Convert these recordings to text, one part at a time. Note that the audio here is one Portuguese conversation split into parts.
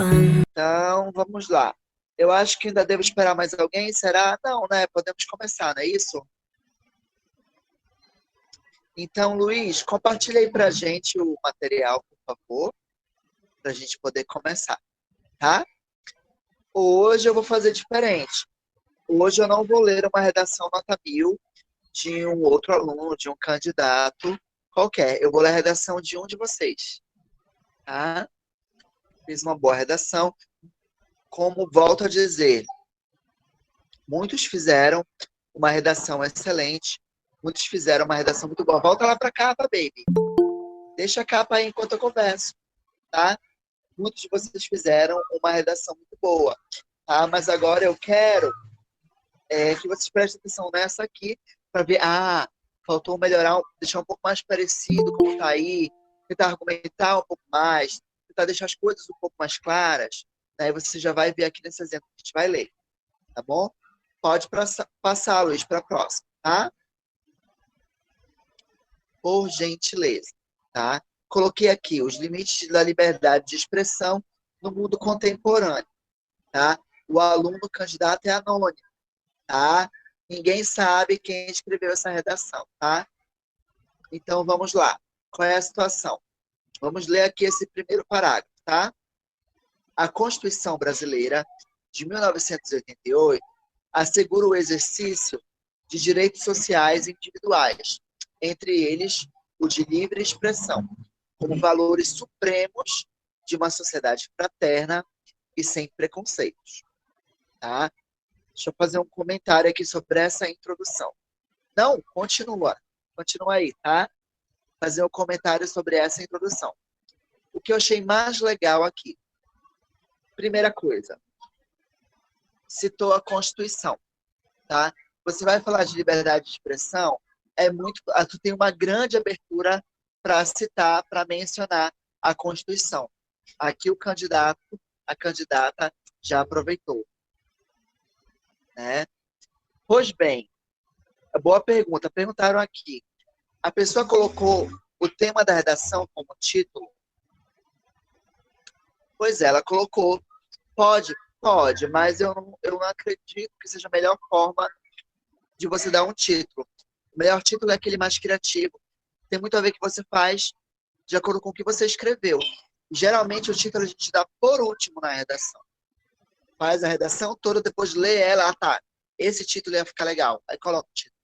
Então, vamos lá. Eu acho que ainda devo esperar mais alguém, será? Não, né? Podemos começar, não é isso? Então, Luiz, compartilha aí pra gente o material, por favor, para a gente poder começar, tá? Hoje eu vou fazer diferente. Hoje eu não vou ler uma redação nota 1000 de um outro aluno, de um candidato qualquer. Eu vou ler a redação de um de vocês, tá? Fiz uma boa redação. Como volto a dizer, muitos fizeram uma redação excelente, muitos fizeram uma redação muito boa. Volta lá para a capa, baby. Deixa a capa aí enquanto eu converso, tá? Muitos de vocês fizeram uma redação muito boa, tá? Mas agora eu quero que vocês prestem atenção nessa aqui para ver, faltou melhorar, deixar um pouco mais parecido como está aí, tentar argumentar um pouco mais, tentar deixar as coisas um pouco mais claras, né? E você já vai ver aqui nesse exemplo que a gente vai ler, tá bom? Pode passar, Luiz, para a próxima, tá? Por gentileza, tá? Coloquei aqui os limites da liberdade de expressão no mundo contemporâneo, tá? O aluno candidato é anônimo, tá? Ninguém sabe quem escreveu essa redação, tá? Então, vamos lá. Qual é a situação? Vamos ler aqui esse primeiro parágrafo, tá? A Constituição Brasileira de 1988 assegura o exercício de direitos sociais individuais, entre eles o de livre expressão, como valores supremos de uma sociedade fraterna e sem preconceitos, tá? Deixa eu fazer um comentário aqui sobre essa introdução. Não, continua. Continua aí, tá? Fazer um comentário sobre essa introdução. O que eu achei mais legal aqui. Primeira coisa, citou a Constituição, tá? Você vai falar de liberdade de expressão, tu tem uma grande abertura para citar, para mencionar a Constituição. Aqui o candidato, a candidata já aproveitou, né? Pois bem, boa pergunta. Perguntaram aqui. A pessoa colocou o tema da redação como título? Pois é, ela colocou. Pode, pode, mas eu não acredito que seja a melhor forma de você dar um título. O melhor título é aquele mais criativo. Tem muito a ver com o que você faz de acordo com o que você escreveu. Geralmente o título a gente dá por último na redação. Faz a redação toda, depois lê ela, tá. Esse título ia ficar legal. Aí coloca o título,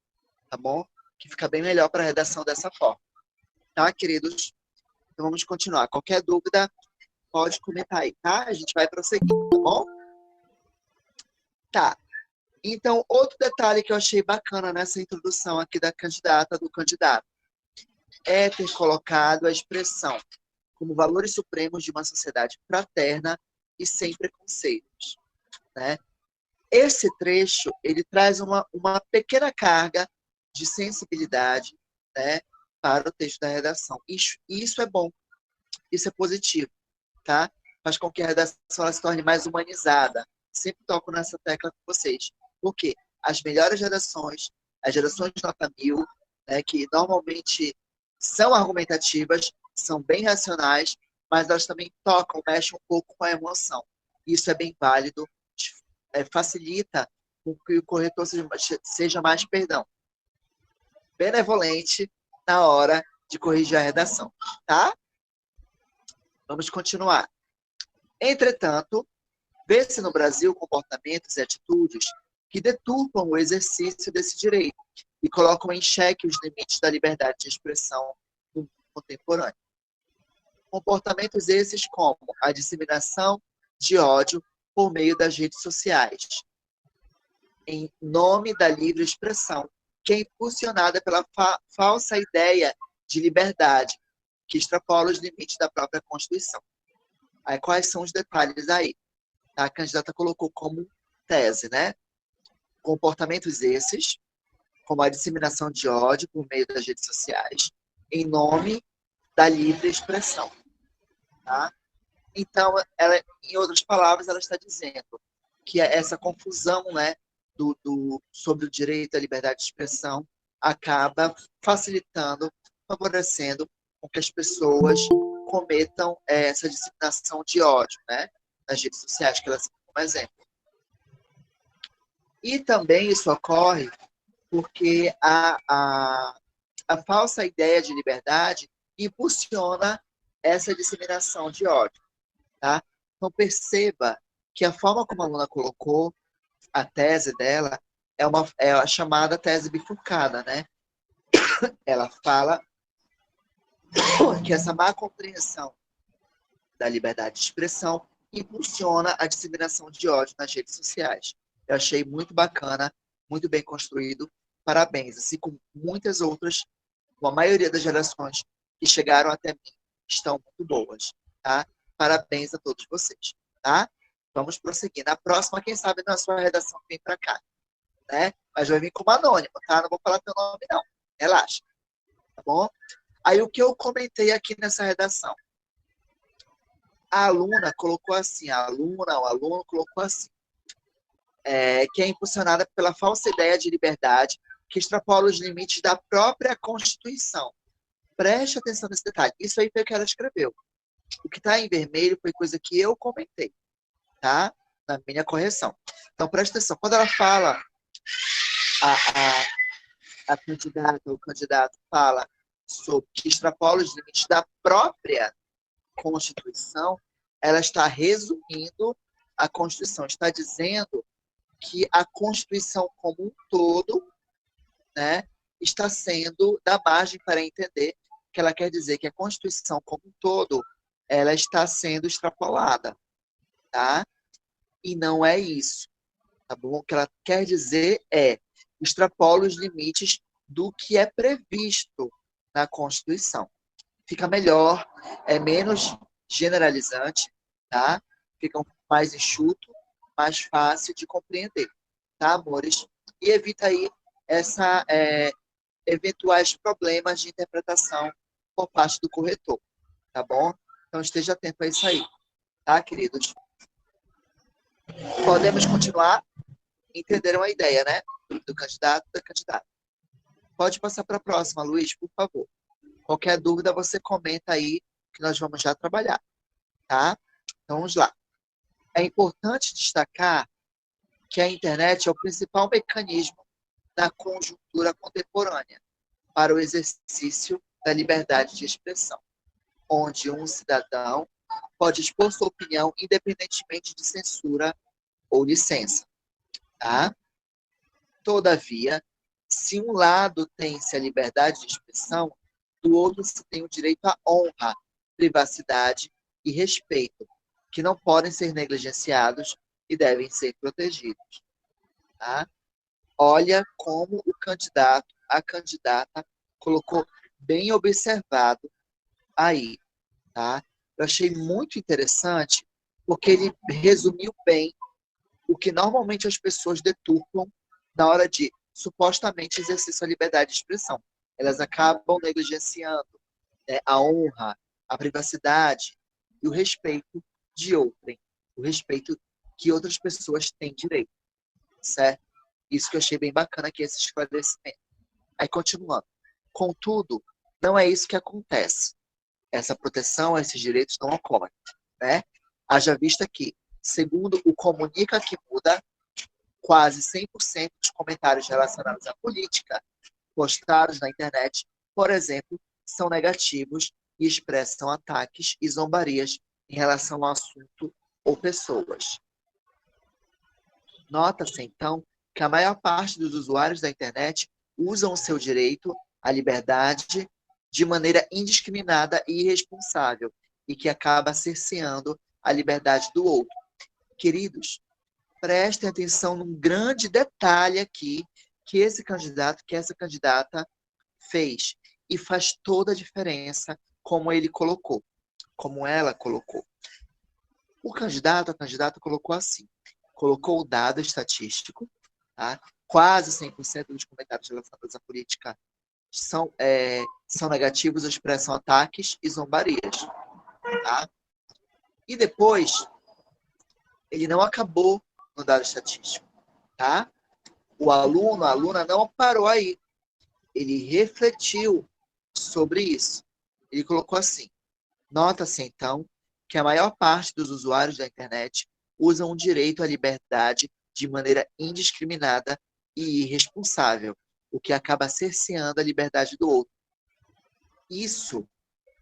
tá bom? Que fica bem melhor para a redação dessa forma. Tá, queridos? Então vamos continuar. Qualquer dúvida, pode comentar aí, tá? A gente vai prosseguir, tá bom? Tá. Então, outro detalhe que eu achei bacana nessa introdução aqui da candidata, do candidato, é ter colocado a expressão como valores supremos de uma sociedade fraterna e sem preconceitos, né? Esse trecho, ele traz uma pequena carga de sensibilidade, né, para o texto da redação. Isso é bom, isso é positivo, tá? Faz com que a redação ela se torne mais humanizada. Sempre toco nessa tecla com vocês. Por quê? As melhores redações, as redações de nota 1000, né, que normalmente são argumentativas, são bem racionais, mas elas também tocam, mexem um pouco com a emoção. Isso é bem válido, facilita com que o corretor seja mais, perdão, benevolente na hora de corrigir a redação, tá? Vamos continuar. Entretanto, vê-se no Brasil comportamentos e atitudes que deturpam o exercício desse direito e colocam em xeque os limites da liberdade de expressão no mundo contemporâneo. Comportamentos esses como a disseminação de ódio por meio das redes sociais, em nome da livre expressão, que é impulsionada pela falsa ideia de liberdade, que extrapola os limites da própria Constituição. Aí, quais são os detalhes aí? A candidata colocou como tese, né? Comportamentos esses, como a disseminação de ódio por meio das redes sociais, em nome da livre expressão. Tá? Então, ela, em outras palavras, ela está dizendo que essa confusão, né, sobre o direito à liberdade de expressão acaba facilitando, favorecendo com que as pessoas cometam essa disseminação de ódio, né? nas redes sociais, que ela cita como exemplo. E também isso ocorre porque a falsa ideia de liberdade impulsiona essa disseminação de ódio. Tá? Então, perceba que a forma como a aluna colocou a tese dela é a chamada tese bifurcada, né? Ela fala que essa má compreensão da liberdade de expressão impulsiona a disseminação de ódio nas redes sociais. Eu achei muito bacana, muito bem construído. Parabéns. Assim como muitas outras, a maioria das gerações que chegaram até mim estão muito boas. Tá? Parabéns a todos vocês. Tá? Vamos prosseguir. Na próxima, quem sabe, na sua redação vem para cá. Né? Mas vai vir como anônimo, tá? Não vou falar teu nome, não. Relaxa. Tá bom? Aí, o que eu comentei aqui nessa redação? A aluna colocou assim, a aluna, o aluno colocou assim, que é impulsionada pela falsa ideia de liberdade que extrapola os limites da própria Constituição. Preste atenção nesse detalhe. Isso aí foi o que ela escreveu. O que está em vermelho foi coisa que eu comentei, tá? Na minha correção. Então, preste atenção. Quando ela fala, a candidata, o candidato fala sobre que extrapola os limites da própria Constituição, ela está resumindo a Constituição, está dizendo que a Constituição como um todo, né, está sendo, dá margem para entender que ela quer dizer que a Constituição como um todo, ela está sendo extrapolada, tá? E não é isso, tá bom? O que ela quer dizer é extrapola os limites do que é previsto na Constituição. Fica melhor, é menos generalizante, tá? Fica mais enxuto, mais fácil de compreender, tá, amores? E evita aí eventuais problemas de interpretação por parte do corretor, tá bom? Então esteja atento a isso aí, tá, queridos? Podemos continuar? Entenderam a ideia, né? Do candidato, da candidata. Pode passar para a próxima, Luiz, por favor. Qualquer dúvida, você comenta aí, que nós vamos já trabalhar, tá? Então, vamos lá. É importante destacar que a internet é o principal mecanismo da conjuntura contemporânea para o exercício da liberdade de expressão, onde um cidadão pode expor sua opinião independentemente de censura ou licença, tá? Todavia, se um lado tem-se a liberdade de expressão, do outro se tem o direito à honra, privacidade e respeito, que não podem ser negligenciados e devem ser protegidos. Tá? Olha como o candidato, a candidata, colocou bem observado aí. Tá? Eu achei muito interessante, porque ele resumiu bem o que normalmente as pessoas deturpam na hora de supostamente exercer sua liberdade de expressão. Elas acabam negligenciando, né, a honra, a privacidade e o respeito de outrem, o respeito que outras pessoas têm direito, certo? Isso que eu achei bem bacana aqui, esse esclarecimento. Aí, continuando. Contudo, não é isso que acontece. Essa proteção, esses direitos não ocorrem, né? Haja vista que, segundo o Comunica que Muda, quase 100% dos comentários relacionados à política postados na internet, por exemplo, são negativos e expressam ataques e zombarias em relação ao assunto ou pessoas. Nota-se, então, que a maior parte dos usuários da internet usam o seu direito à liberdade de maneira indiscriminada e irresponsável, e que acaba cerceando a liberdade do outro. Queridos, prestem atenção num grande detalhe aqui que esse candidato, que essa candidata fez. E faz toda a diferença como ele colocou, como ela colocou. O candidato, a candidata colocou assim, colocou o dado estatístico, tá? Quase 100% dos comentários relacionados à política são negativos, expressam ataques e zombarias. Tá? E depois, ele não acabou no dado estatístico. Tá? O aluno, a aluna não parou aí. Ele refletiu sobre isso. Ele colocou assim, nota-se, então, que a maior parte dos usuários da internet usam o direito à liberdade de maneira indiscriminada e irresponsável, o que acaba cerceando a liberdade do outro. Isso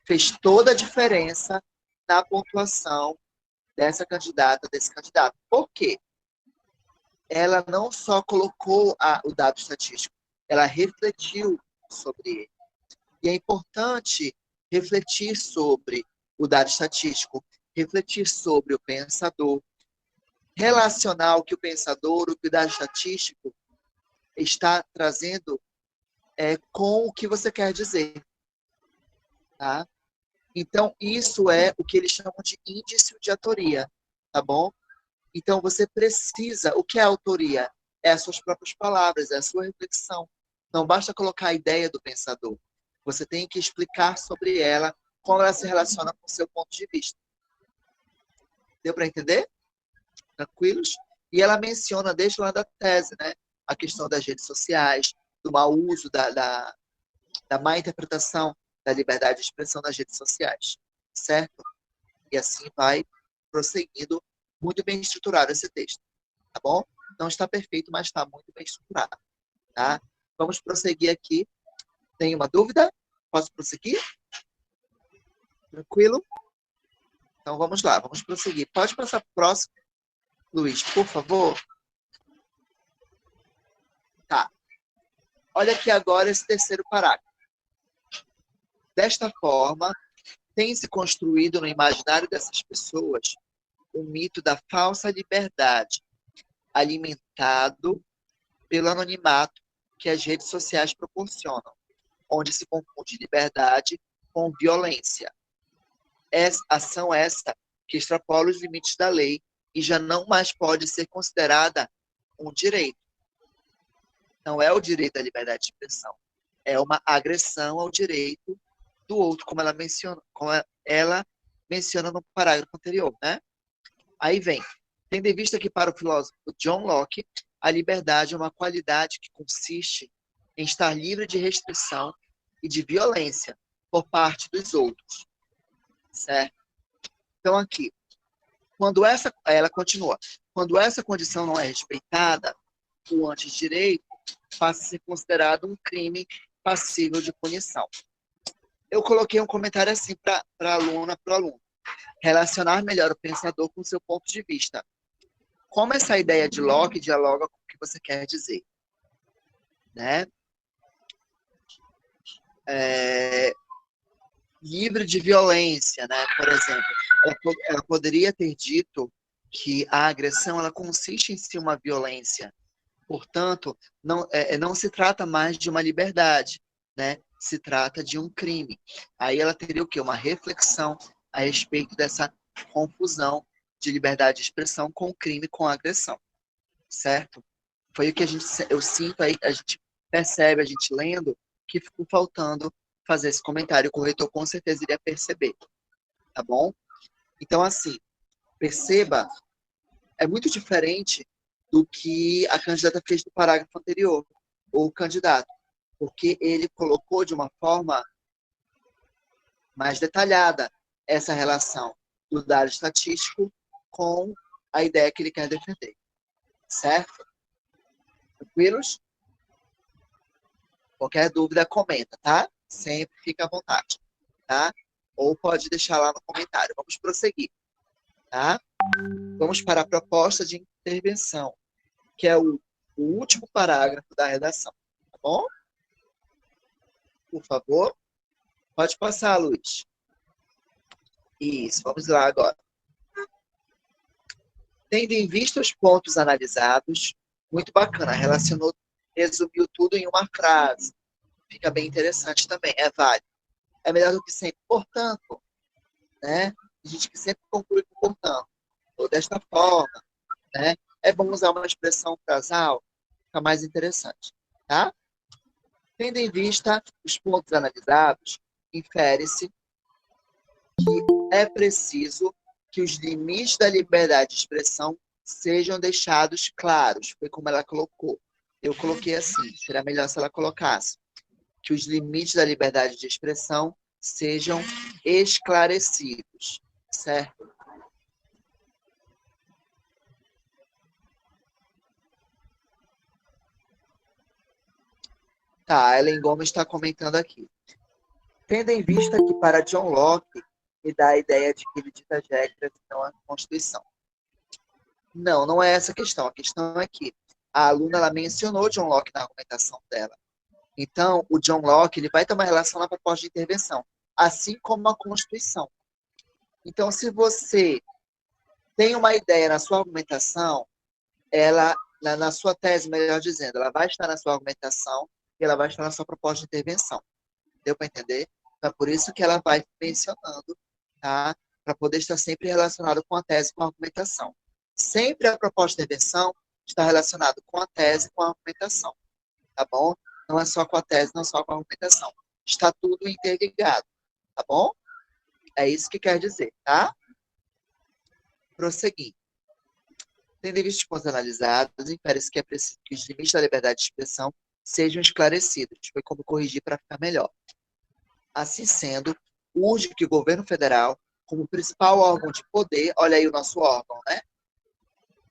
fez toda a diferença na pontuação dessa candidata, desse candidato. Por quê? Ela não só colocou o dado estatístico, ela refletiu sobre ele. E é importante refletir sobre o dado estatístico, refletir sobre o pensador, relacionar o que o pensador, o que o dado estatístico está trazendo com o que você quer dizer. Tá? Então, isso é o que eles chamam de índice de autoria, tá bom? Então, você precisa... O que é autoria? É as suas próprias palavras, é a sua reflexão. Não basta colocar a ideia do pensador. Você tem que explicar sobre ela, como ela se relaciona com o seu ponto de vista. Deu para entender? Tranquilos? E ela menciona, desde lá da tese, né, a questão das redes sociais, do mau uso, da má interpretação da liberdade de expressão nas redes sociais. Certo? E assim vai prosseguindo, muito bem estruturado esse texto. Tá bom? Não está perfeito, mas está muito bem estruturado. Tá? Vamos prosseguir aqui. Tem uma dúvida? Posso prosseguir? Tranquilo? Então vamos lá, vamos prosseguir. Pode passar para o próximo, Luiz, por favor? Tá. Olha aqui agora esse terceiro parágrafo. Desta forma, tem se construído no imaginário dessas pessoas o mito da falsa liberdade, alimentado pelo anonimato que as redes sociais proporcionam, onde se confunde liberdade com violência. Ação essa que extrapola os limites da lei e já não mais pode ser considerada um direito. Não é o direito à liberdade de expressão. É uma agressão ao direito do outro, como ela menciona no parágrafo anterior, né? Aí vem, tendo em vista que para o filósofo John Locke, a liberdade é uma qualidade que consiste em estar livre de restrição e de violência por parte dos outros. Certo? Então, aqui, ela continua, quando essa condição não é respeitada, o antidireito passa a ser considerado um crime passível de punição. Eu coloquei um comentário assim para a aluna, para o aluno. Relacionar melhor o pensador com o seu ponto de vista. Como essa ideia de Locke dialoga com o que você quer dizer? Né? Livre de violência, né? Por exemplo, ela poderia ter dito que a agressão ela consiste em si uma violência. Portanto, não se trata mais de uma liberdade, né? Se trata de um crime. Aí ela teria o quê? Uma reflexão a respeito dessa confusão de liberdade de expressão com o crime, com a agressão. Certo? Foi o que eu sinto aí, a gente percebe, a gente lendo, que ficou faltando fazer esse comentário. O corretor com certeza iria perceber. Tá bom? Então, assim, perceba, é muito diferente do que a candidata fez no parágrafo anterior, ou o candidato, porque ele colocou de uma forma mais detalhada essa relação do dado estatístico com a ideia que ele quer defender. Certo? Tranquilos? Qualquer dúvida, comenta, tá? Sempre fica à vontade, tá? Ou pode deixar lá no comentário. Vamos prosseguir, tá? Vamos para a proposta de intervenção, que é o último parágrafo da redação, tá bom? Por favor. Pode passar, Luiz. Isso, vamos lá agora. Tendo em vista os pontos analisados, muito bacana, resumiu tudo em uma frase. Fica bem interessante também, é válido. É melhor do que sempre. Portanto, né? A gente que sempre conclui com portanto. Ou desta forma, né? É bom usar uma expressão casal, fica mais interessante, tá? Tendo em vista os pontos analisados, infere-se que é preciso que os limites da liberdade de expressão sejam deixados claros. Foi como ela colocou. Eu coloquei assim, seria melhor se ela colocasse. Que os limites da liberdade de expressão sejam esclarecidos. certo? Tá, a Ellen Gomes está comentando aqui. Tendo em vista que para John Locke me dá a ideia de que ele dita as regras e não a Constituição. Não, não é essa a questão. A questão é que a aluna ela mencionou John Locke na argumentação dela. Então, o John Locke ele vai ter uma relação na proposta de intervenção, assim como a Constituição. Então, se você tem uma ideia na sua argumentação, ela, na sua tese, melhor dizendo, ela vai estar na sua argumentação e ela vai estar na sua proposta de intervenção. Deu para entender? Então, é por isso que ela vai mencionando, tá? Para poder estar sempre relacionado com a tese, com a argumentação. Sempre a proposta de intervenção está relacionada com a tese, com a argumentação, tá bom? Não é só com a tese, não é só com a argumentação. Está tudo interligado, tá bom? É isso que quer dizer, tá? Prosseguindo. Tendo em vista os pontos analisados, infere-se que é preciso que os limites da liberdade de expressão sejam esclarecidos. Foi como corrigir para ficar melhor. Assim sendo, urge que o governo federal, como principal órgão de poder, olha aí o nosso órgão, né?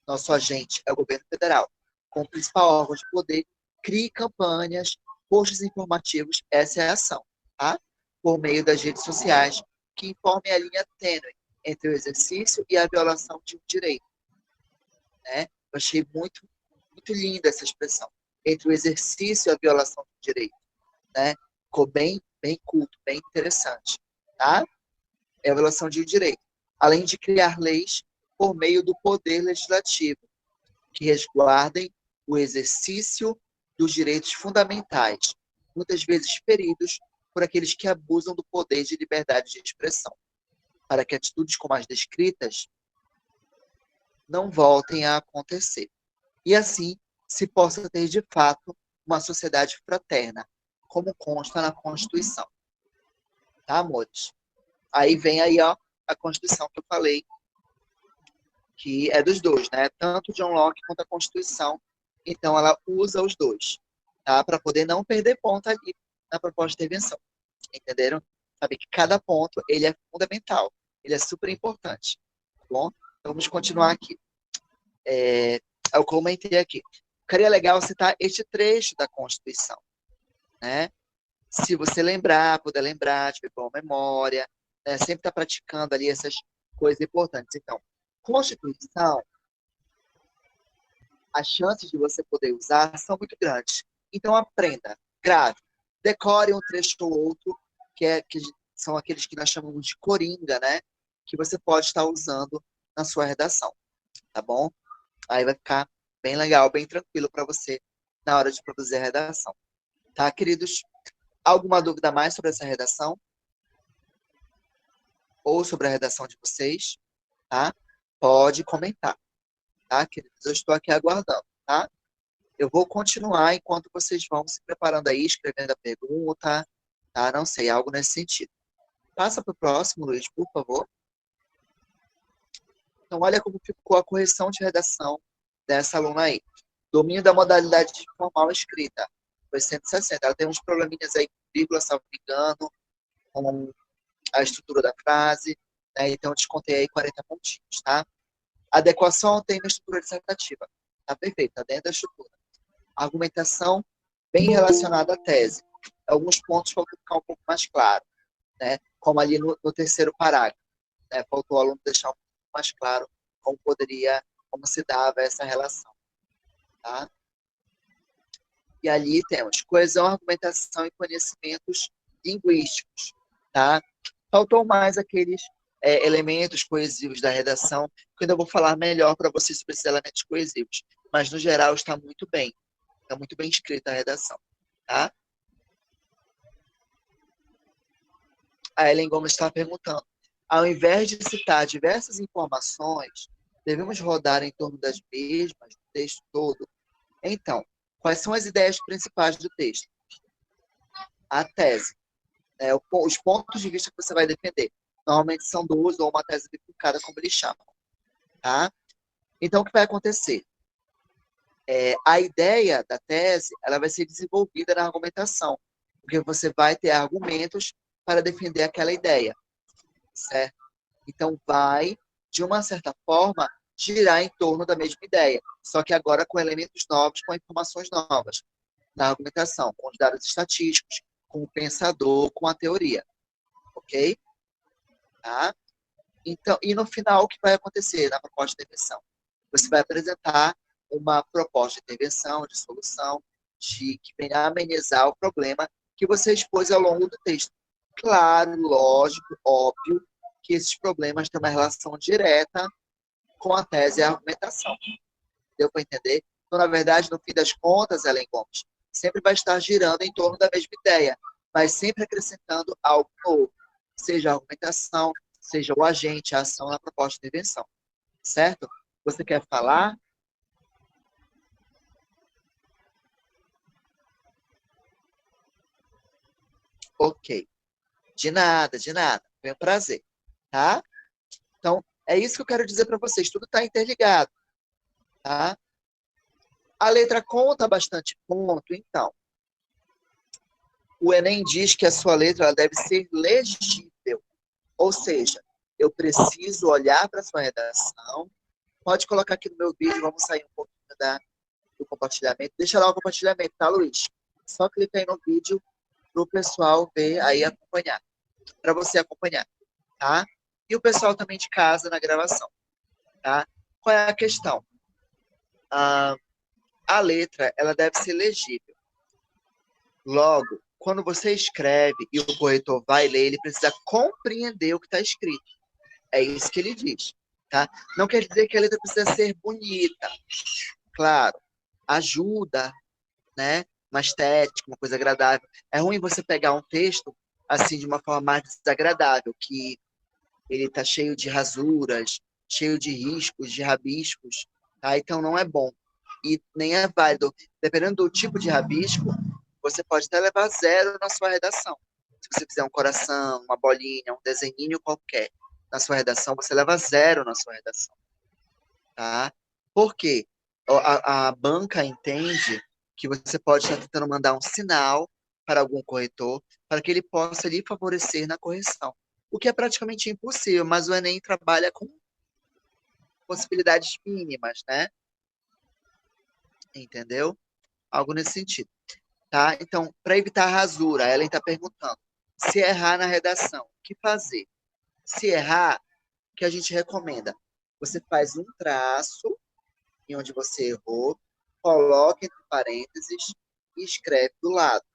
Nosso agente é o governo federal. Como principal órgão de poder, crie campanhas, posts informativos, essa é a ação, tá? Por meio das redes sociais, que informem a linha tênue entre o exercício e a violação de um direito, né? Eu achei muito, muito linda essa expressão, entre o exercício e a violação de um direito, né? Ficou bem, bem culto, bem interessante, tá? É a violação de um direito. Além de criar leis por meio do poder legislativo, que resguardem o exercício dos direitos fundamentais, muitas vezes feridos por aqueles que abusam do poder de liberdade de expressão, para que atitudes como as descritas não voltem a acontecer. E assim se possa ter, de fato, uma sociedade fraterna, como consta na Constituição. Tá, amores? Aí vem aí, ó, a Constituição que eu falei, que é dos dois, né? Tanto John Locke quanto a Constituição. Então, ela usa os dois, tá? Para poder não perder ponto ali na proposta de intervenção. Entenderam? Saber que cada ponto, ele é fundamental. Ele é super importante. Tá bom? Então, vamos continuar aqui. Eu comentei aqui. Ficaria legal citar este trecho da Constituição, né? Se você lembrar, puder lembrar, tiver boa memória, né? Sempre está praticando ali essas coisas importantes. Então, Constituição, as chances de você poder usar são muito grandes. Então, aprenda, grave, decore um trecho ou outro, que são aqueles que nós chamamos de coringa, né? Que você pode estar usando na sua redação, tá bom? Aí vai ficar bem legal, bem tranquilo para você na hora de produzir a redação. Tá, queridos? Alguma dúvida mais sobre essa redação? Ou sobre a redação de vocês? Tá? Pode comentar, tá, queridos? Eu estou aqui aguardando, tá? Eu vou continuar enquanto vocês vão se preparando aí, escrevendo a pergunta, tá? Não sei, algo nesse sentido. Passa para o próximo, Luiz, por favor. Então, olha como ficou a correção de redação dessa aluna aí. Domínio da modalidade de formal escrita. Foi 160. Ela tem uns probleminhas aí com vírgula, salvo engano, com a estrutura da frase, né? Então, eu descontei aí 40 pontinhos, tá? Adequação tem na estrutura dissertativa. Tá perfeito, tá dentro da estrutura. Argumentação bem relacionada à tese. Alguns pontos faltam ficar um pouco mais claro, né? Como ali no terceiro parágrafo, né? Faltou o aluno deixar um pouco mais claro como poderia, como se dava essa relação, tá? E ali temos coesão, argumentação e conhecimentos linguísticos, tá? Faltou mais aqueles elementos coesivos da redação, que eu ainda vou falar melhor para vocês sobre esses elementos coesivos. Mas, no geral, está muito bem. Está muito bem escrita a redação, tá? A Ellen Gomes está perguntando. Ao invés de citar diversas informações, devemos rodar em torno das mesmas, do texto todo? Então, quais são as ideias principais do texto? A tese, né? Os pontos de vista que você vai defender. Normalmente são duas ou uma tese bifurcada, como eles chamam, tá? Então, o que vai acontecer? A ideia da tese ela vai ser desenvolvida na argumentação, porque você vai ter argumentos para defender aquela ideia, certo? Então, vai, de uma certa forma, girar em torno da mesma ideia, só que agora com elementos novos, com informações novas na argumentação, com os dados estatísticos, com o pensador, com a teoria, ok? Tá? Então, e no final, o que vai acontecer na proposta de intervenção? Você vai apresentar uma proposta de intervenção, de solução, que venha amenizar o problema que você expôs ao longo do texto. Claro, lógico, óbvio, que esses problemas têm uma relação direta com a tese e a argumentação. Deu para entender? Então, na verdade, no fim das contas, Ellen Gomes, sempre vai estar girando em torno da mesma ideia, mas sempre acrescentando algo novo, seja a argumentação, seja o agente, a ação na proposta de intervenção. Certo? Você quer falar? Ok. De nada, de nada. Foi um prazer. Tá? Então, é isso que eu quero dizer para vocês. Tudo está interligado. Tá? A letra conta bastante ponto, então. O Enem diz que a sua letra ela deve ser legível. Ou seja, eu preciso olhar para a sua redação. Pode colocar aqui no meu vídeo, vamos sair um pouquinho do compartilhamento. Deixa lá o compartilhamento, tá, Luiz? Só clica aí no vídeo para o pessoal ver aí acompanhar. Para você acompanhar, tá? E o pessoal também de casa na gravação, tá? Qual é a questão? A letra, ela deve ser legível. Logo, quando você escreve e o corretor vai ler, ele precisa compreender o que está escrito. É isso que ele diz, tá? Não quer dizer que a letra precisa ser bonita. Claro, ajuda, né? Uma estética, uma coisa agradável. É ruim você pegar um texto assim de uma forma mais desagradável, que ele está cheio de rasuras, cheio de riscos, de rabiscos, tá? Então não é bom. E nem é válido. Dependendo do tipo de rabisco, você pode até levar zero na sua redação. Se você fizer um coração, uma bolinha, um desenhinho qualquer na sua redação, você leva zero na sua redação, tá? Por quê? A banca entende que você pode estar tentando mandar um sinal para algum corretor para que ele possa lhe favorecer na correção. O que é praticamente impossível, mas o Enem trabalha com possibilidades mínimas, né? Entendeu? Algo nesse sentido. Tá? Então, para evitar rasura, ela está perguntando: se errar na redação, o que fazer? Se errar, o que a gente recomenda? Você faz um traço em onde você errou, coloca entre parênteses e escreve do lado,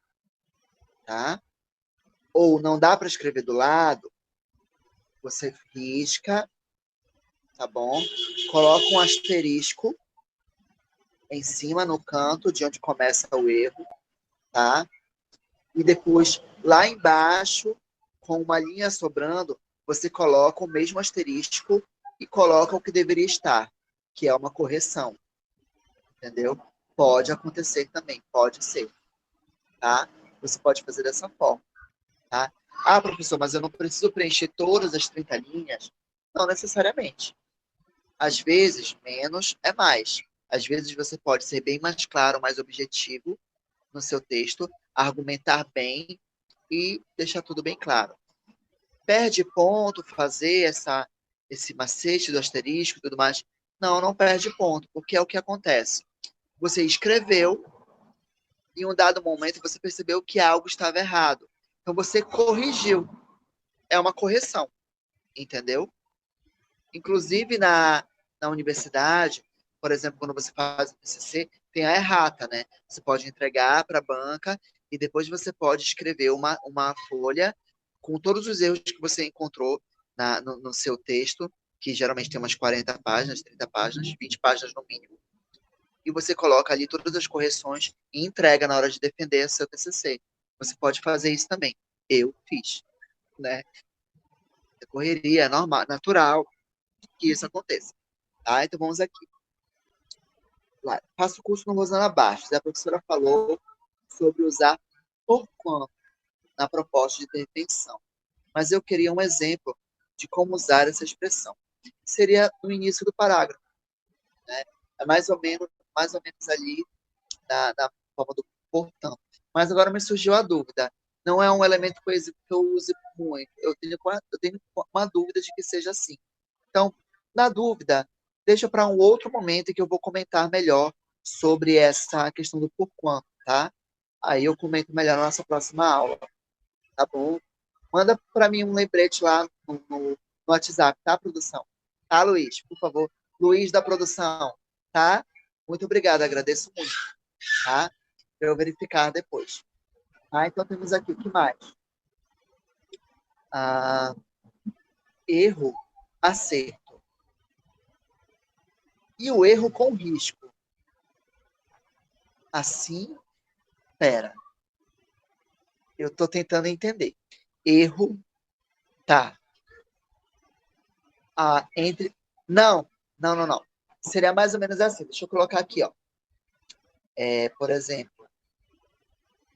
tá? Ou não dá para escrever do lado, você risca, tá bom? Coloca um asterisco em cima no canto de onde começa o erro, tá? E depois lá embaixo, com uma linha sobrando, você coloca o mesmo asterisco e coloca o que deveria estar, que é uma correção, entendeu? Pode acontecer também, pode ser, tá? Você pode fazer dessa forma, tá? Ah, professor, mas eu não preciso preencher todas as 30 linhas? Não necessariamente. Às vezes, menos é mais. Às vezes você pode ser bem mais claro, mais objetivo no seu texto, argumentar bem e deixar tudo bem claro. Perde ponto fazer esse macete do asterisco e tudo mais? Não, não perde ponto, porque é o que acontece. Você escreveu, em um dado momento você percebeu que algo estava errado. Então você corrigiu. É uma correção, entendeu? Inclusive na universidade, por exemplo, quando você faz o TCC, tem a errata, né? Você pode entregar para a banca e depois você pode escrever uma folha com todos os erros que você encontrou no seu texto, que geralmente tem umas 40 páginas, 30 páginas, 20 páginas no mínimo. E você coloca ali todas as correções e entrega na hora de defender seu TCC. Você pode fazer isso também. Eu fiz, né? É correria, é normal, natural que isso aconteça. Tá? Então vamos aqui. Lá, faço o curso no Rosana Bastos. A professora falou sobre usar por quanto na proposta de intervenção. Mas eu queria um exemplo de como usar essa expressão. Seria no início do parágrafo. Né? É mais ou menos ali na forma do portanto. Mas agora me surgiu a dúvida. não é um elemento coesivo que eu use muito. Eu tenho uma dúvida de que seja assim. Então, na dúvida, deixa para um outro momento em que eu vou comentar melhor sobre essa questão do por quanto, tá? Aí eu comento melhor na nossa próxima aula, tá bom? Manda para mim um lembrete lá no WhatsApp, tá, produção? Tá, Luiz? Por favor. Luiz da produção, tá? Muito obrigado, agradeço muito, tá? Para eu verificar depois. Ah, então temos aqui, o que mais? Ah, erro, acerto. E o erro com risco. Assim, pera. Eu estou tentando entender. Erro, tá. Entre. Não, não, não, não. Seria mais ou menos assim. Deixa eu colocar aqui, ó. Por exemplo,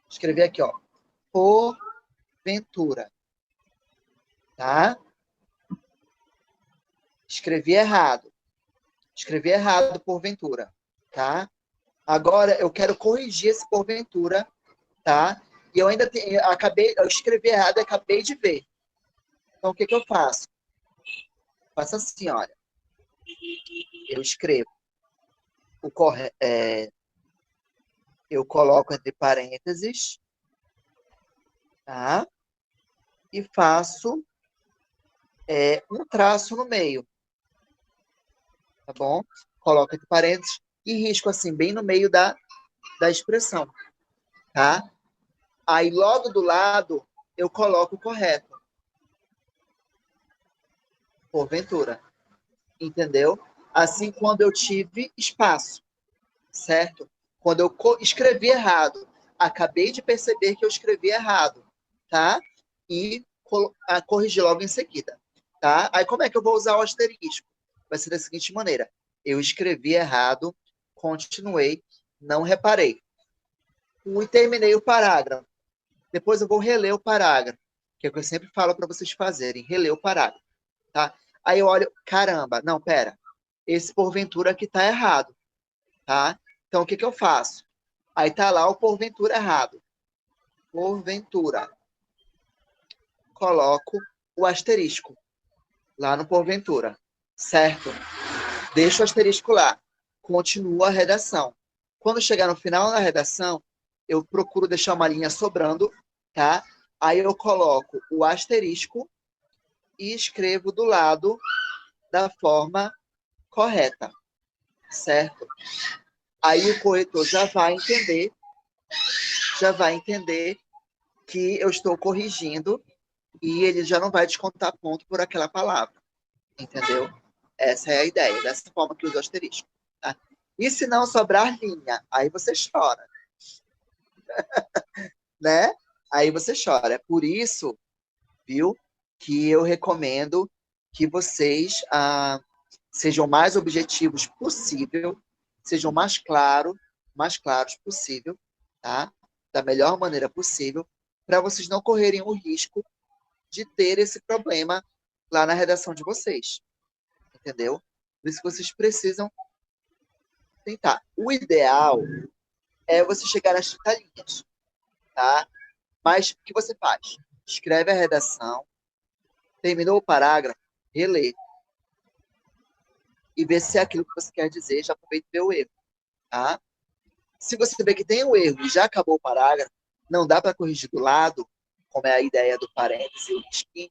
escrever aqui, ó. Porventura. Tá? Escrevi errado. Escrevi errado, porventura. Tá? Agora eu quero corrigir esse porventura, tá? E eu ainda eu escrevi errado e acabei de ver. Então o que que eu faço? Faço assim, olha. Eu escrevo o correto. Eu coloco entre parênteses, tá? E faço um traço no meio, tá bom? Coloco entre parênteses e risco assim, bem no meio da expressão, tá? Aí logo do lado eu coloco o correto, porventura, entendeu? Assim quando eu tive espaço, certo? Quando eu escrevi errado, acabei de perceber que eu escrevi errado, tá? E corrigi logo em seguida, tá? Aí como é que eu vou usar o asterisco? Vai ser da seguinte maneira: eu escrevi errado, continuei, não reparei. E terminei o parágrafo. Depois eu vou reler o parágrafo, que é o que eu sempre falo para vocês fazerem, reler o parágrafo, tá? Aí eu olho, caramba, não, pera, esse porventura aqui tá errado, tá? Então o que que eu faço? Aí tá lá o porventura errado. Porventura. Coloco o asterisco lá no porventura, certo? Deixo o asterisco lá. Continuo a redação. Quando chegar no final da redação, eu procuro deixar uma linha sobrando, tá? Aí eu coloco o asterisco e escrevo do lado da forma correta, certo? Aí o corretor já vai entender que eu estou corrigindo e ele já não vai descontar ponto por aquela palavra, entendeu? Essa é a ideia, dessa forma que usa o asterisco. Tá? E se não sobrar linha, aí você chora, né? Aí você chora. É por isso, viu, que eu recomendo que vocês sejam mais objetivos possível, sejam mais claros possível, tá? Da melhor maneira possível, para vocês não correrem o risco de ter esse problema lá na redação de vocês, entendeu? Por isso que vocês precisam tentar. O ideal é você chegar às 30 linhas, tá? Mas o que você faz? Escreve a redação, terminou o parágrafo, relê e vê se é aquilo que você quer dizer, já aproveita e vê o erro, tá? Se você vê que tem um erro e já acabou o parágrafo, não dá para corrigir do lado, como é a ideia do parêntese e o risquinho,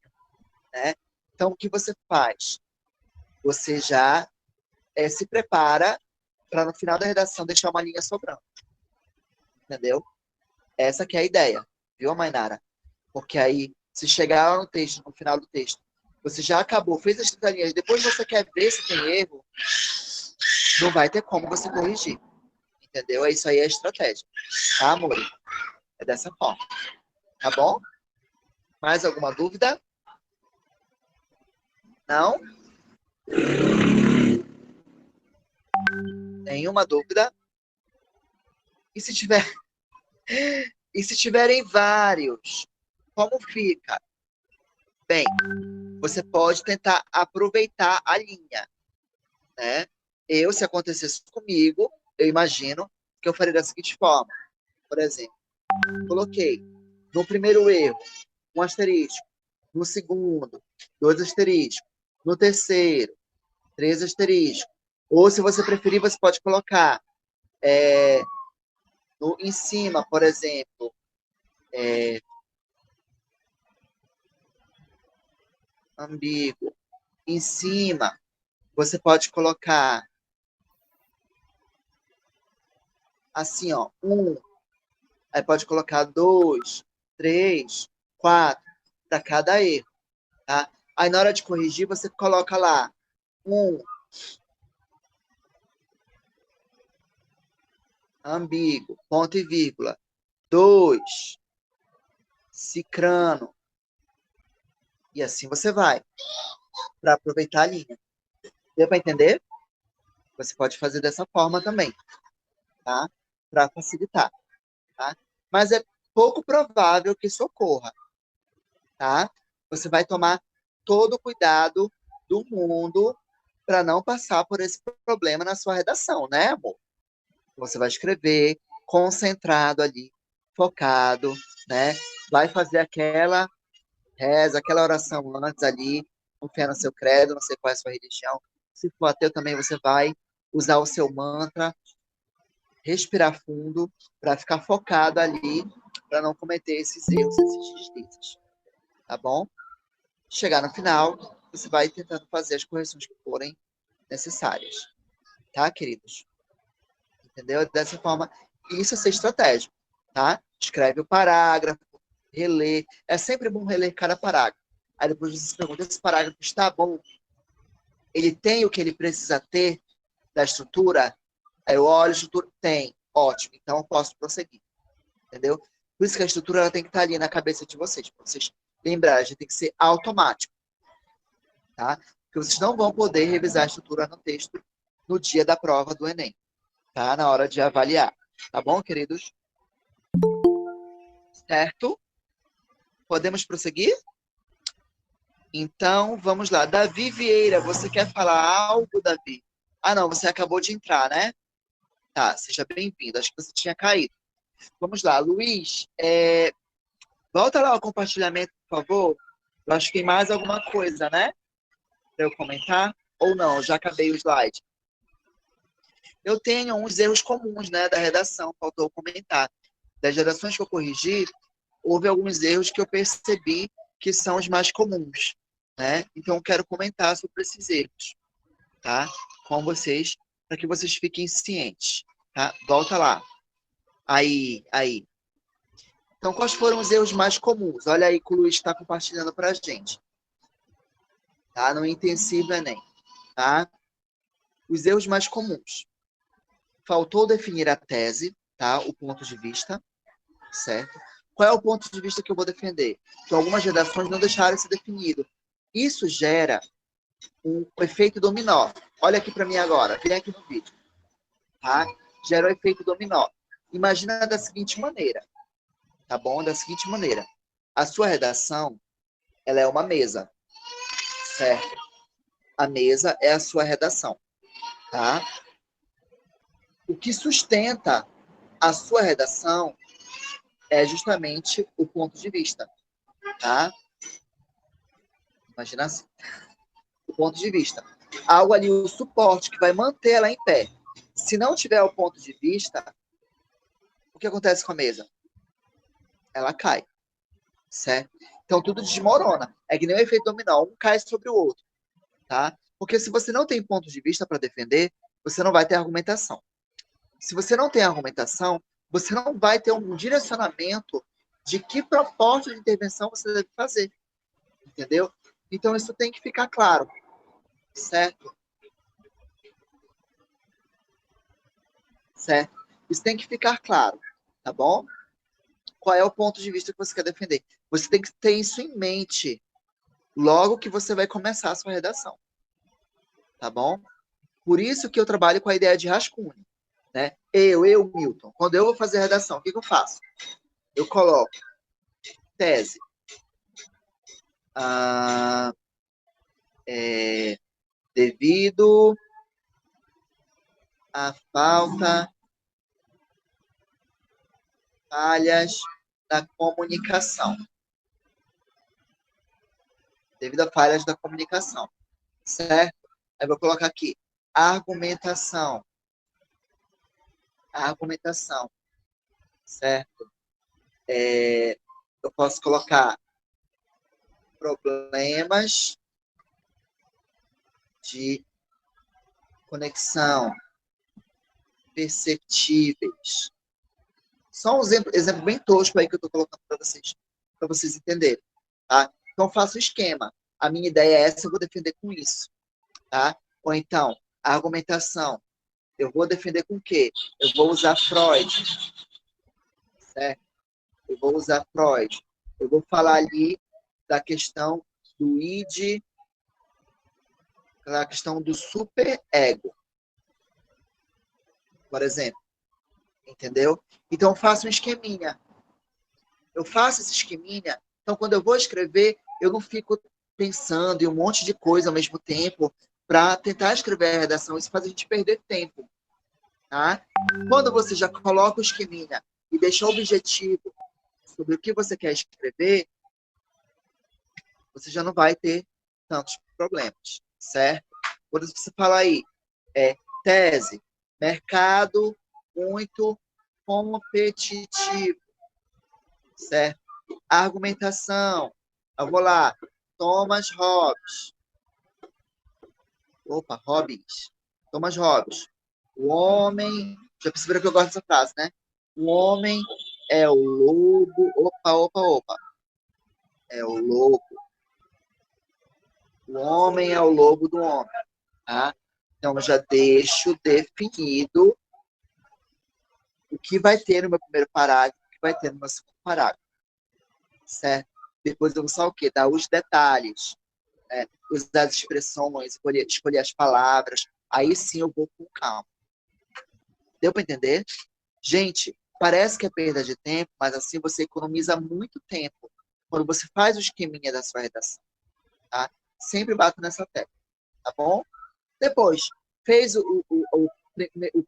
né? Então, o que você faz? Você já se prepara para, no final da redação, deixar uma linha sobrando, entendeu? Essa que é a ideia, viu, Mainara? Porque aí, se chegar lá no texto, no final do texto, você já acabou, fez as 30 linhas, depois você quer ver se tem erro, não vai ter como você corrigir, entendeu? Isso aí é estratégia, tá, amor? É dessa forma, tá bom? Mais alguma dúvida? Não? Nenhuma dúvida? E se tiver, e se tiverem vários, como fica? Bem, você pode tentar aproveitar a linha, né? Se acontecesse comigo, eu imagino que eu faria da seguinte forma. Por exemplo, coloquei. No primeiro erro, um asterisco. No segundo, 2 asteriscos. No terceiro, 3 asteriscos. Ou, se você preferir, você pode colocar em cima, por exemplo, ambíguo. Em cima, você pode colocar assim, ó, 1. Aí pode colocar 2, 3, 4, para cada erro, tá? Aí, na hora de corrigir, você coloca lá 1, ambíguo, ponto e vírgula. 2, cicrano. E assim você vai, para aproveitar a linha. Deu para entender? Você pode fazer dessa forma também, tá? Para facilitar, tá? Mas é pouco provável que isso ocorra, tá? Você vai tomar todo o cuidado do mundo para não passar por esse problema na sua redação, né, amor? Você vai escrever concentrado ali, focado, né? Vai fazer aquela reza, aquela oração antes ali, confia no seu credo, não sei qual é a sua religião. Se for ateu também, você vai usar o seu mantra, respirar fundo, para ficar focado ali, para não cometer esses erros, esses deslizes. Tá bom? Chegar no final, você vai tentando fazer as correções que forem necessárias. Tá, queridos? Entendeu? Dessa forma, isso é ser estratégico, tá? Escreve o parágrafo, relê. É sempre bom reler cada parágrafo. Aí depois você se pergunta, esse parágrafo está bom? Ele tem o que ele precisa ter da estrutura? Aí eu olho, a estrutura tem. Ótimo, então eu posso prosseguir. Entendeu? Por isso que a estrutura ela tem que estar ali na cabeça de vocês. Para vocês lembrarem, a gente tem que ser automático. Tá? Porque vocês não vão poder revisar a estrutura no texto no dia da prova do Enem. Tá? Na hora de avaliar. Tá bom, queridos? Certo? Podemos prosseguir? Então, vamos lá. Davi Vieira, você quer falar algo, Davi? Ah, não, você acabou de entrar, né? Tá, seja bem-vindo. Acho que você tinha caído. Vamos lá, Luiz. Volta lá ao compartilhamento, por favor. Eu acho que tem mais alguma coisa, né? Para eu comentar. Ou não, já acabei o slide. Eu tenho uns erros comuns, né, da redação, faltou comentar. Das redações que eu corrigi, houve alguns erros que eu percebi que são os mais comuns, né? Então, eu quero comentar sobre esses erros, tá? Com vocês, para que vocês fiquem cientes, tá? Volta lá. Aí. Então, quais foram os erros mais comuns? Olha aí que o Luiz está compartilhando para a gente, tá? No intensivo Enem, tá? Os erros mais comuns. Faltou definir a tese, tá? O ponto de vista, certo? Qual é o ponto de vista que eu vou defender? Que algumas redações não deixaram isso definido. Isso gera um efeito dominó. Olha aqui para mim agora, vem aqui no vídeo, tá? Gera o efeito dominó. Imagina da seguinte maneira, tá bom? Da seguinte maneira. A sua redação, ela é uma mesa, certo? A mesa é a sua redação, tá? O que sustenta a sua redação é justamente o ponto de vista, tá? Imagina assim, o ponto de vista. Algo ali, o suporte que vai manter ela em pé. Se não tiver o ponto de vista, o que acontece com a mesa? Ela cai, certo? Então tudo desmorona. É que nem o efeito dominó, um cai sobre o outro, tá? Porque se você não tem ponto de vista para defender, você não vai ter argumentação. Se você não tem argumentação, você não vai ter um direcionamento de que proposta de intervenção você deve fazer, entendeu? Então isso tem que ficar claro, certo? Certo? Isso tem que ficar claro, tá bom? Qual é o ponto de vista que você quer defender? Você tem que ter isso em mente logo que você vai começar a sua redação, tá bom? Por isso que eu trabalho com a ideia de rascunho, né? Milton, quando eu vou fazer a redação, o que eu faço? Eu coloco tese, devido à falhas na comunicação. Devido a falhas da comunicação. Certo? Aí vou colocar aqui. Argumentação. Argumentação. Certo? Eu posso colocar problemas de conexão perceptíveis. Só um exemplo bem tosco aí que eu estou colocando para vocês entenderem. Tá? Então, faço o esquema. A minha ideia é essa, eu vou defender com isso. Tá? Ou então, a argumentação. Eu vou defender com o quê? Eu vou usar Freud. Certo? Eu vou usar Freud. Eu vou falar ali da questão do id, da questão do superego. Por exemplo. Entendeu? Então, eu faço um esqueminha. Eu faço esse esqueminha. Então, quando eu vou escrever, eu não fico pensando em um monte de coisa ao mesmo tempo para tentar escrever a redação. Isso faz a gente perder tempo. Tá? Quando você já coloca o esqueminha e deixa o objetivo sobre o que você quer escrever, você já não vai ter tantos problemas, certo? Quando você fala aí, tese, mercado muito competitivo, certo? Argumentação, eu vou lá, Thomas Hobbes. Opa, Hobbes. Thomas Hobbes. O homem, já perceberam que eu gosto dessa frase, né? O homem é o lobo. Opa. É o lobo. O homem é o lobo do homem. Tá? Então, eu já deixo definido o que vai ter no meu primeiro parágrafo, o que vai ter no meu segundo parágrafo. Certo? Depois eu vou só o quê? Dar os detalhes, usar as expressões, escolher as palavras. Aí sim eu vou com calma. Deu para entender? Gente, parece que é perda de tempo, mas assim você economiza muito tempo quando você faz o esqueminha da sua redação. Tá? Sempre bato nessa tecla. Tá bom? Depois, fez o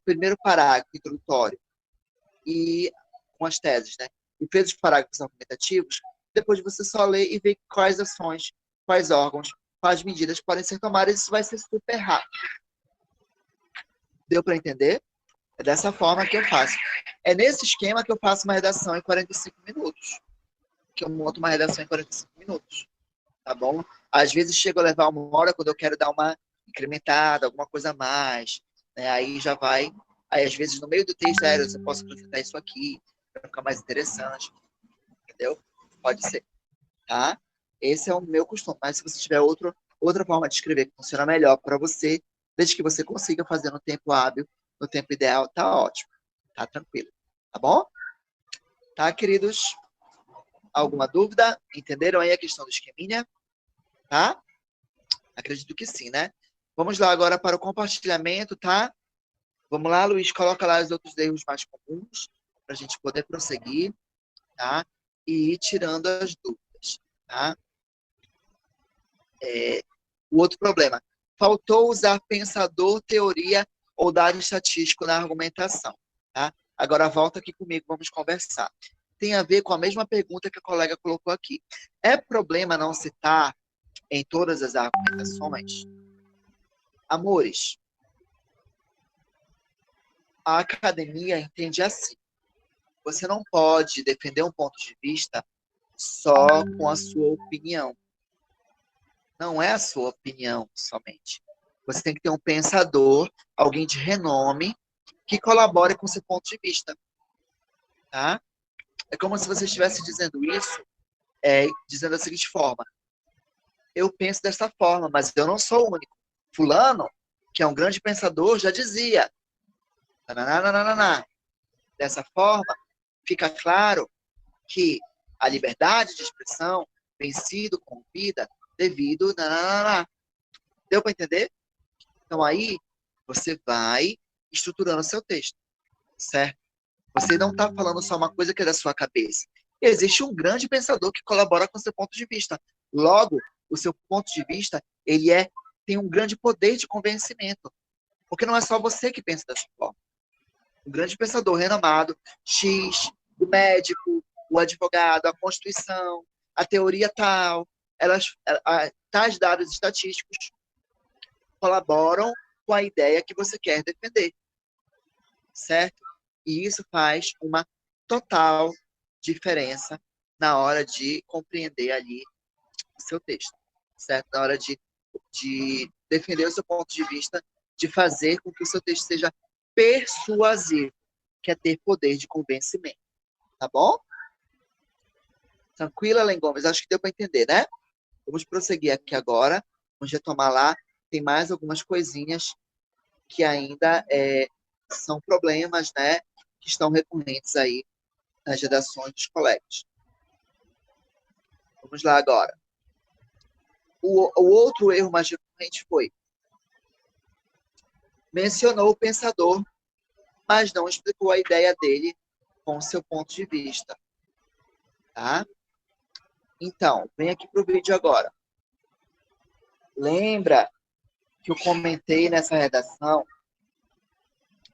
primeiro parágrafo introdutório e com as teses, né? E fez os parágrafos argumentativos, depois você só lê e vê quais ações, quais órgãos, quais medidas podem ser tomadas, isso vai ser super rápido. Deu para entender? É dessa forma que eu faço. É nesse esquema que eu faço uma redação em 45 minutos. Que eu monto uma redação em 45 minutos. Tá bom? Às vezes chego a levar 1 hora quando eu quero dar uma incrementada, alguma coisa a mais. Né? Aí já vai. Aí, às vezes, no meio do texto, eu posso acrescentar isso aqui, para ficar mais interessante. Entendeu? Pode ser. Tá? Esse é o meu costume. Mas se você tiver outra forma de escrever que funciona melhor para você, desde que você consiga fazer no tempo hábil, no tempo ideal, tá ótimo. Tá tranquilo. Tá bom? Tá, queridos? Alguma dúvida? Entenderam aí a questão do esqueminha? Tá? Acredito que sim, né? Vamos lá agora para o compartilhamento, tá? Vamos lá, Luiz, coloca lá os outros erros mais comuns para a gente poder prosseguir, tá? E ir tirando as dúvidas, tá? O outro problema. Faltou usar pensador, teoria ou dado estatístico na argumentação, tá? Agora volta aqui comigo, vamos conversar. Tem a ver com a mesma pergunta que a colega colocou aqui. É problema não citar em todas as argumentações? Amores, a academia entende assim. Você não pode defender um ponto de vista só com a sua opinião. Não é a sua opinião somente. Você tem que ter um pensador, alguém de renome, que colabore com seu ponto de vista. Tá? É como se você estivesse dizendo isso, dizendo da seguinte forma: eu penso dessa forma, mas eu não sou o único. Fulano, que é um grande pensador, já dizia. Nananana. Dessa forma, fica claro que a liberdade de expressão tem sido corrompida devido... Deu para entender? Então aí, você vai estruturando o seu texto, certo? Você não está falando só uma coisa que é da sua cabeça. Existe um grande pensador que colabora com o seu ponto de vista. Logo, o seu ponto de vista, tem um grande poder de convencimento. Porque não é só você que pensa dessa forma. Um grande pensador renomado, X, o médico, o advogado, a Constituição, a teoria tal, tais dados estatísticos colaboram com a ideia que você quer defender, certo? E isso faz uma total diferença na hora de compreender ali o seu texto, certo? Na hora de defender o seu ponto de vista, de fazer com que o seu texto seja persuasivo, que é ter poder de convencimento, tá bom? Tranquila, Len Gomes? Acho que deu para entender, né? Vamos prosseguir aqui agora, vamos retomar lá, tem mais algumas coisinhas que ainda são problemas, né, que estão recorrentes aí nas redações dos colegas. Vamos lá agora. O outro erro mais recorrente foi: mencionou o pensador, mas não explicou a ideia dele com o seu ponto de vista. Tá? Então, vem aqui para o vídeo agora. Lembra que eu comentei nessa redação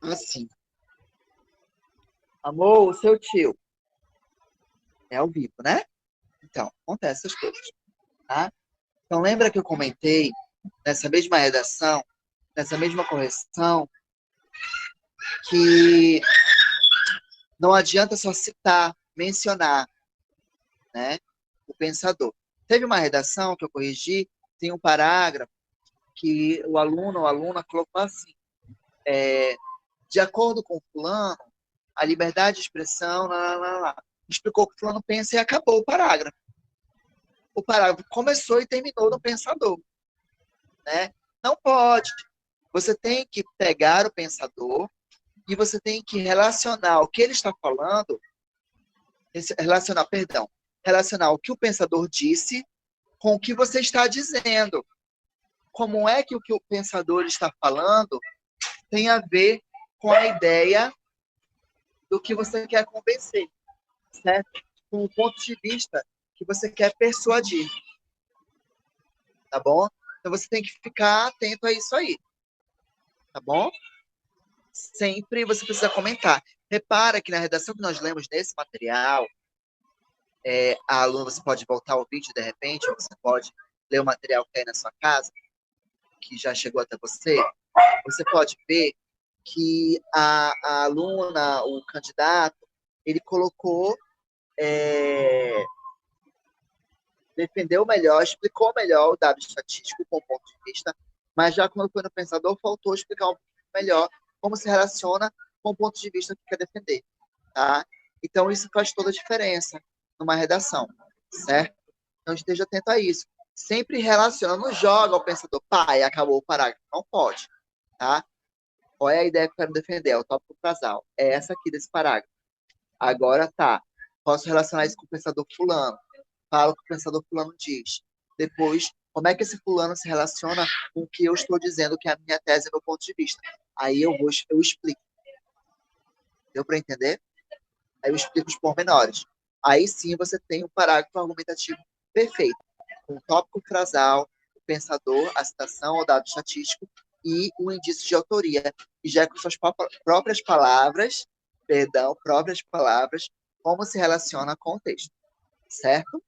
assim: amor, o seu tio. É ao vivo, né? Então, acontece essas coisas. Tá? Então, lembra que eu comentei nessa mesma redação, nessa mesma correção, que não adianta só citar, mencionar, né, o pensador. Teve uma redação que eu corrigi, tem um parágrafo que o aluno ou a aluna colocou assim: de acordo com o fulano, a liberdade de expressão, explicou o que o fulano pensa e acabou o parágrafo. O parágrafo começou e terminou no pensador, né? Não pode. Você tem que pegar o pensador e você tem que relacionar o que ele está falando, relacionar o que o pensador disse com o que você está dizendo. Como é que o pensador está falando tem a ver com a ideia do que você quer convencer, certo? Com o ponto de vista que você quer persuadir, tá bom? Então você tem que ficar atento a isso aí, tá bom? Sempre você precisa comentar. Repara que na redação que nós lemos nesse material, a aluna, você pode voltar ao vídeo de repente, ou você pode ler o material que tem na sua casa, que já chegou até você. Você pode ver que a aluna, o candidato, ele colocou, defendeu melhor, explicou melhor o dado estatístico com o ponto de vista, mas já quando foi no pensador, faltou explicar um pouco melhor como se relaciona com o ponto de vista que quer defender, tá? Então, isso faz toda a diferença numa redação, certo? Então, esteja atento a isso. Sempre relaciona, não joga o pensador, pá, e acabou o parágrafo. Não pode, tá? Qual é a ideia que eu quero defender? É o tópico frasal. É essa aqui desse parágrafo. Agora tá. Posso relacionar isso com o pensador fulano. Falo o que o pensador fulano diz. Depois, como é que esse fulano se relaciona com o que eu estou dizendo, que é a minha tese, meu ponto de vista. Aí eu explico. Deu para entender? Aí eu explico os pormenores. Aí sim você tem um parágrafo argumentativo perfeito. Com o tópico frasal, o pensador, a citação, o dado estatístico e o indício de autoria. E já com suas próprias palavras, como se relaciona com o texto. Certo?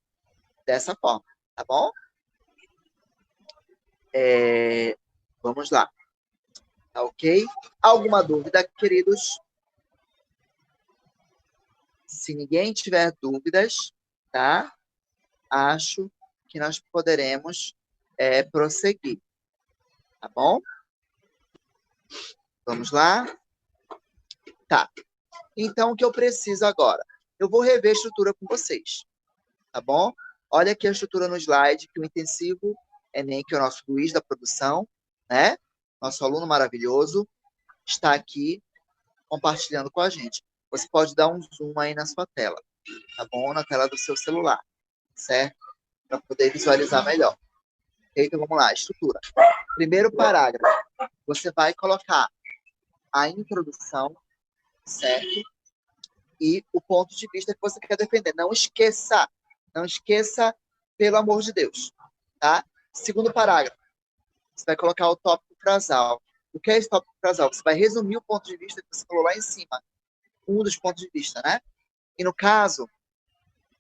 Dessa forma, tá bom? Vamos lá. Tá ok? Alguma dúvida, queridos? Se ninguém tiver dúvidas, tá? Acho que nós poderemos prosseguir. Tá bom? Vamos lá? Tá. Então, o que eu preciso agora? Eu vou rever a estrutura com vocês. Tá bom? Olha aqui a estrutura no slide, que o intensivo Enem, que é o nosso Luiz da produção, né? Nosso aluno maravilhoso, está aqui compartilhando com a gente. Você pode dar um zoom aí na sua tela, tá bom? Na tela do seu celular, certo? Para poder visualizar melhor. Então, vamos lá, estrutura. Primeiro parágrafo, você vai colocar a introdução, certo? E o ponto de vista que você quer defender. Não esqueça, pelo amor de Deus, tá? Segundo parágrafo, você vai colocar o tópico frasal. O que é esse tópico frasal? Você vai resumir o ponto de vista que você falou lá em cima. Um dos pontos de vista, né? E no caso,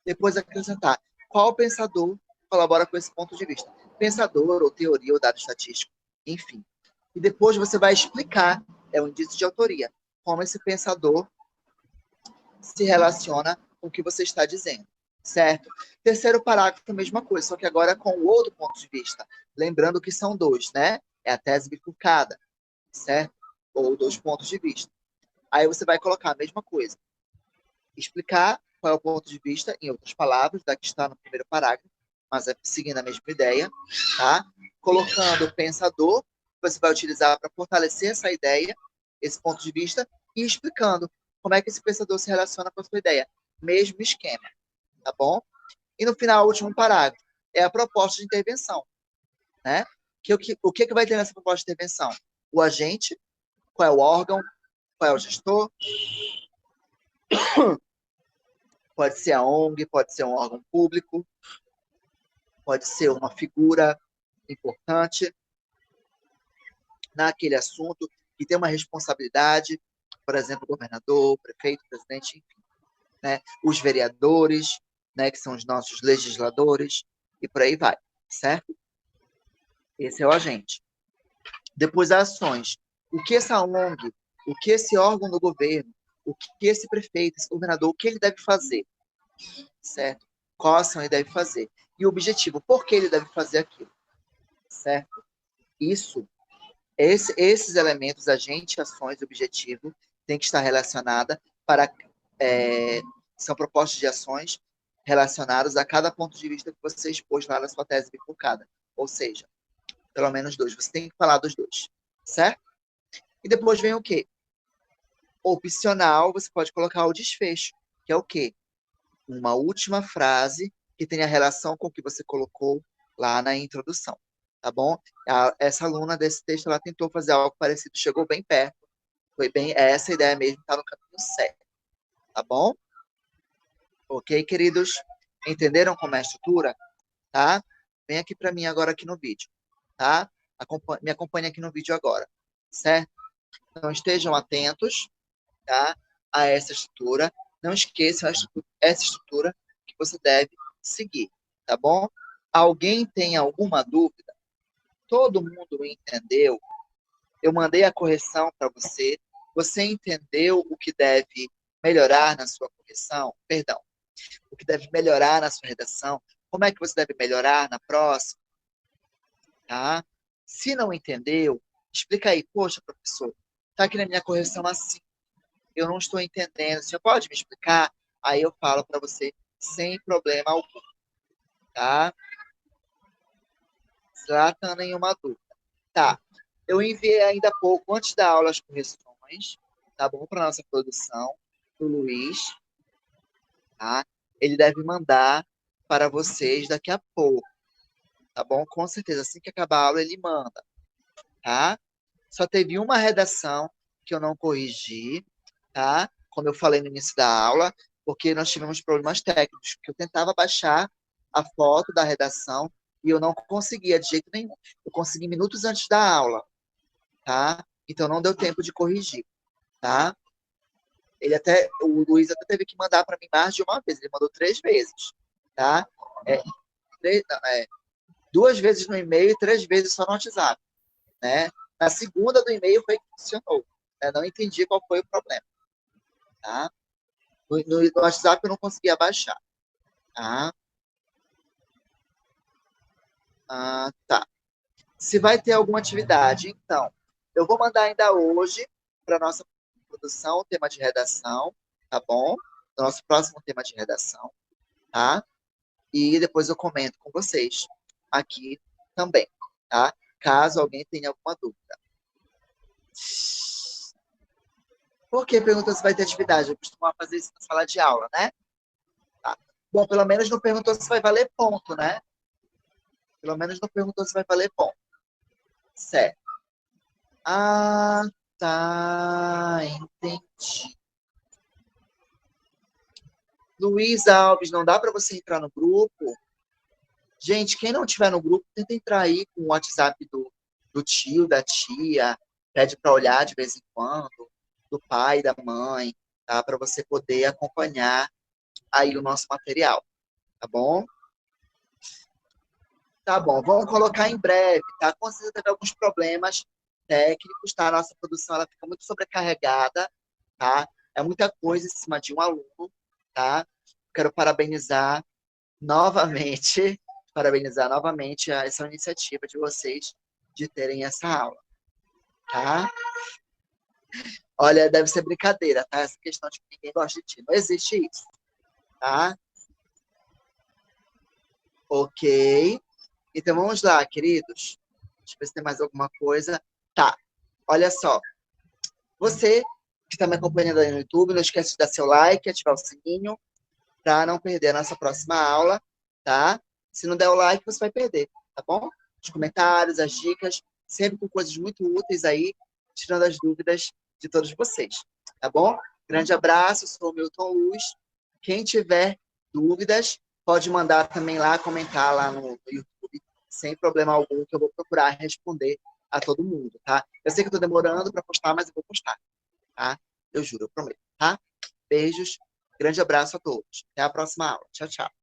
Depois acrescentar qual pensador colabora com esse ponto de vista. Pensador, ou teoria, ou dado estatístico, enfim. E depois você vai explicar, é um indício de autoria, como esse pensador se relaciona com o que você está dizendo, certo? Terceiro parágrafo, a mesma coisa, só que agora com o outro ponto de vista. Lembrando que são dois, né? É a tese bifurcada, certo? Ou dois pontos de vista. Aí você vai colocar a mesma coisa. Explicar qual é o ponto de vista, em outras palavras, da que está no primeiro parágrafo, mas é seguindo a mesma ideia, tá? Colocando o pensador, que você vai utilizar para fortalecer essa ideia, esse ponto de vista, e explicando como é que esse pensador se relaciona com a sua ideia. Mesmo esquema, tá bom? E no final, o último parágrafo, é a proposta de intervenção, né? O que vai ter nessa proposta de intervenção? O agente, qual é o órgão, qual é o gestor, pode ser a ONG, pode ser um órgão público, pode ser uma figura importante naquele assunto, que tem uma responsabilidade, por exemplo, governador, prefeito, presidente, enfim, né? Os vereadores, né, que são os nossos legisladores, e por aí vai, certo? Esse é o agente. Depois, as ações. O que essa ONG, o que esse órgão do governo, o que esse prefeito, esse governador, o que ele deve fazer, certo? Qual ação ele deve fazer? E o objetivo, por que ele deve fazer aquilo, certo? Esses elementos, agente, ações, objetivo, tem que estar relacionada para são propostas de ações relacionadas a cada ponto de vista que você expôs lá na sua tese bifurcada. Ou seja, pelo menos dois. Você tem que falar dos dois, certo? E depois vem o quê? Opcional, você pode colocar o desfecho, que é o quê? Uma última frase que tenha relação com o que você colocou lá na introdução, tá bom? Essa aluna desse texto, ela tentou fazer algo parecido, chegou bem perto, foi bem, essa ideia mesmo, está no caminho certo, tá bom? Ok, queridos? Entenderam como é a estrutura? Tá? Vem aqui para mim agora aqui no vídeo, tá? Me acompanhe aqui no vídeo agora, certo? Então estejam atentos, tá? A essa estrutura. Não esqueçam essa estrutura que você deve seguir, tá bom? Alguém tem alguma dúvida? Todo mundo entendeu? Eu mandei a correção para você. Você entendeu o que deve melhorar na sua correção? Perdão, o que deve melhorar na sua redação? Como é que você deve melhorar na próxima? Tá? Se não entendeu, explica aí. Poxa, professor, tá aqui na minha correção assim. Eu não estou entendendo. Você pode me explicar? Aí eu falo para você sem problema algum, tá? Trata nenhuma dúvida. Tá. Eu enviei ainda há pouco, antes da aula, as correções, tá bom? Para nossa produção, do Luiz, tá? Ele deve mandar para vocês daqui a pouco, tá bom? Com certeza, assim que acabar a aula, ele manda, tá? Só teve uma redação que eu não corrigi, tá? Como eu falei no início da aula, porque nós tivemos problemas técnicos, que eu tentava baixar a foto da redação e eu não conseguia de jeito nenhum. Eu consegui minutos antes da aula, tá? Então não deu tempo de corrigir, tá? O Luiz até teve que mandar para mim mais de uma vez, ele mandou 3 vezes, tá? É, não, 2 vezes no e-mail e 3 vezes só no WhatsApp, né? Na segunda do e-mail foi que funcionou, né? Não entendi qual foi o problema, tá? No WhatsApp eu não conseguia baixar, tá? Tá. Se vai ter alguma atividade, então, eu vou mandar ainda hoje para nossa produção o tema de redação, tá bom? Nosso próximo tema de redação, tá? E depois eu comento com vocês aqui também, tá? Caso alguém tenha alguma dúvida. Por que perguntou se vai ter atividade? Eu costumo fazer isso na sala de aula, né? Tá. Bom, pelo menos não perguntou se vai valer ponto, né? Pelo menos não perguntou se vai valer ponto. Certo. Tá. Entendi. Luiz Alves, não dá para você entrar no grupo? Gente, quem não tiver no grupo, tenta entrar aí com o WhatsApp do tio, da tia, pede para olhar de vez em quando, do pai, da mãe, tá? Para você poder acompanhar aí o nosso material, tá bom? Tá bom, vamos colocar em breve, tá? Com certeza teve alguns problemas técnicos, tá? Nossa produção, ela fica muito sobrecarregada, tá? É muita coisa em cima de um aluno, tá? Quero parabenizar novamente essa iniciativa de vocês de terem essa aula, tá? Olha, deve ser brincadeira, tá? Essa questão de que ninguém gosta de ti. Não existe isso, tá? Ok. Então vamos lá, queridos. Deixa eu ver se tem mais alguma coisa. Tá. Olha só. Você que está me acompanhando aí no YouTube, não esquece de dar seu like, ativar o sininho, para não perder a nossa próxima aula, tá? Se não der o like, você vai perder, tá bom? Os comentários, as dicas, sempre com coisas muito úteis aí, tirando as dúvidas de todos vocês, tá bom? Grande abraço, sou o Milton Luz. Quem tiver dúvidas, pode mandar também lá, comentar lá no YouTube, sem problema algum, que eu vou procurar responder a todo mundo, tá? Eu sei que eu estou demorando para postar, mas eu vou postar, tá? Eu juro, eu prometo, tá? Beijos, grande abraço a todos. Até a próxima aula. Tchau, tchau.